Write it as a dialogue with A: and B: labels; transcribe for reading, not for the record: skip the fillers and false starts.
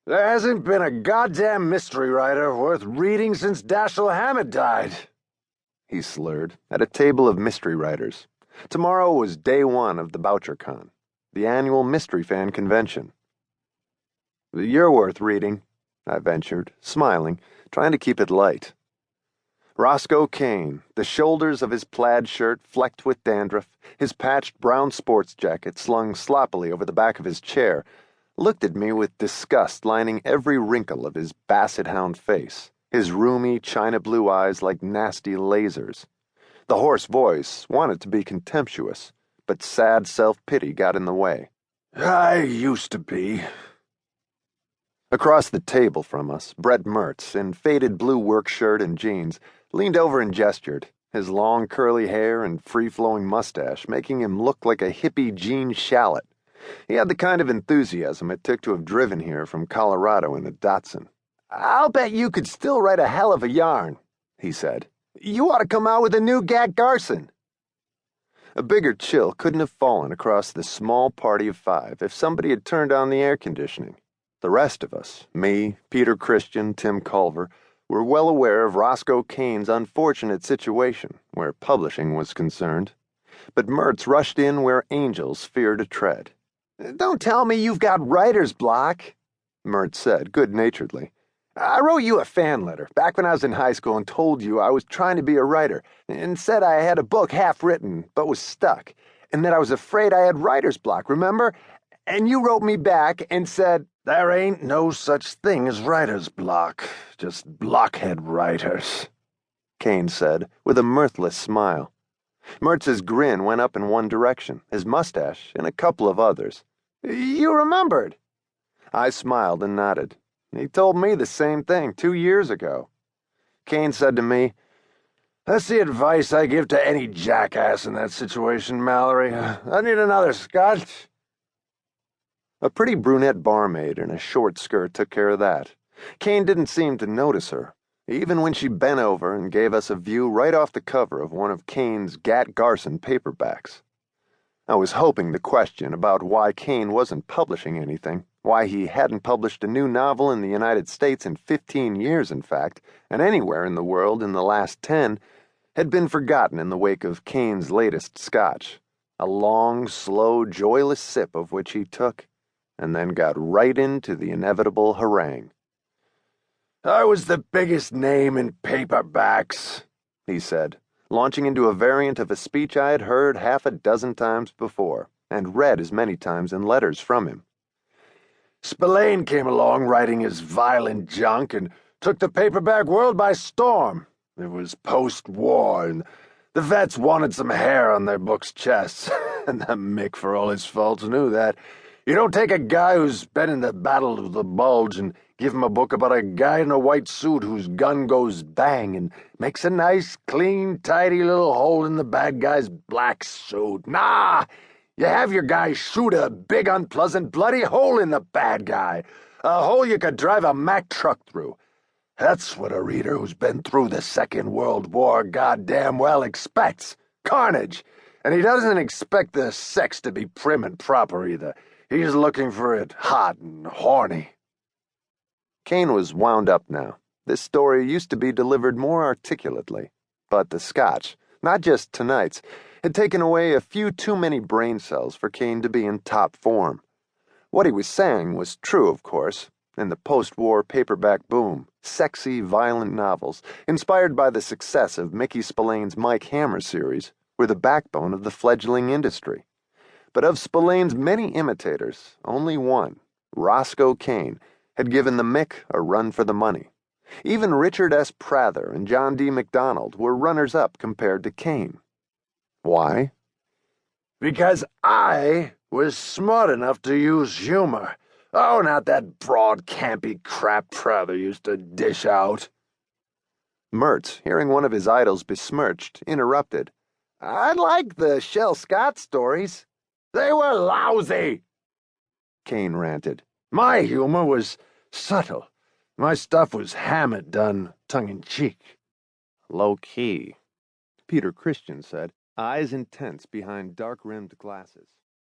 A: There hasn't been a goddamn mystery writer worth reading since Dashiell Hammett died. He slurred at a table of mystery writers. Tomorrow was day one of the Bouchercon, the annual mystery fan convention. You're worth reading, I ventured, smiling, trying to keep it light. Roscoe Kane, the shoulders of his plaid shirt flecked with dandruff, his patched brown sports jacket slung sloppily over the back of his chair, looked at me with disgust lining every wrinkle of his basset hound face, his roomy china blue eyes like nasty lasers. The hoarse voice wanted to be contemptuous, but sad self-pity got in the way. I used to be. Across the table from us, Brett Mertz, in faded blue work shirt and jeans, leaned over and gestured, his long curly hair and free-flowing mustache making him look like a hippie Gene Shalit. He had the kind of enthusiasm it took to have driven here from Colorado in a Datsun. I'll bet you could still write a hell of a yarn, he said. You ought to come out with a new Gat Garson. A bigger chill couldn't have fallen across the small party of five if somebody had turned on the air conditioning. The rest of us, me, Peter Christian, Tim Culver, were well aware of Roscoe Kane's unfortunate situation where publishing was concerned. But Mertz rushed in where angels fear to tread. Don't tell me you've got writer's block, Mertz said good-naturedly. I wrote you a fan letter back when I was in high school and told you I was trying to be a writer and said I had a book half written but was stuck and that I was afraid I had writer's block, remember? And you wrote me back and said, there ain't no such thing as writer's block, just blockhead writers, Kane said with a mirthless smile. Mertz's grin went up in one direction, his mustache in a couple of others. You remembered? I smiled and nodded. He told me the same thing 2 years ago. Kane said to me, that's the advice I give to any jackass in that situation, Mallory. I need another scotch. A pretty brunette barmaid in a short skirt took care of that. Kane didn't seem to notice her, even when she bent over and gave us a view right off the cover of one of Kane's Gat Garson paperbacks. I was hoping the question about why Kane wasn't publishing anything, why he hadn't published a new novel in the United States in 15 years, in fact, and anywhere in the world in the last 10, had been forgotten in the wake of Kane's latest scotch, a long, slow, joyless sip of which he took, and then got right into the inevitable harangue. I was the biggest name in paperbacks, he said, launching into a variant of a speech I had heard half a dozen times before, and read as many times in letters from him. Spillane came along writing his violent junk and took the paperback world by storm. It was post-war, and the vets wanted some hair on their books' chests, and the Mick, for all his faults, knew that. You don't take a guy who's been in the Battle of the Bulge and give him a book about a guy in a white suit whose gun goes bang and makes a nice, clean, tidy little hole in the bad guy's black suit. Nah! You have your guy shoot a big, unpleasant, bloody hole in the bad guy. A hole you could drive a Mack truck through. That's what a reader who's been through the Second World War goddamn well expects. Carnage. And he doesn't expect the sex to be prim and proper either. He's looking for it hot and horny. Kane was wound up now. This story used to be delivered more articulately. But the scotch, not just tonight's, had taken away a few too many brain cells for Kane to be in top form. What he was saying was true, of course. In the post-war paperback boom, sexy, violent novels, inspired by the success of Mickey Spillane's Mike Hammer series, were the backbone of the fledgling industry. But of Spillane's many imitators, only one, Roscoe Kane, had given the Mick a run for the money. Even Richard S. Prather and John D. MacDonald were runners-up compared to Kane. Why? Because I was smart enough to use humor. Oh, not that broad, campy crap Prather used to dish out. Mertz, hearing one of his idols besmirched, interrupted. I like the Shell Scott stories. They were lousy, Kane ranted. My humor was subtle. My stuff was Hammett done tongue-in-cheek. Low-key, Peter Christian said, eyes intense behind dark-rimmed glasses.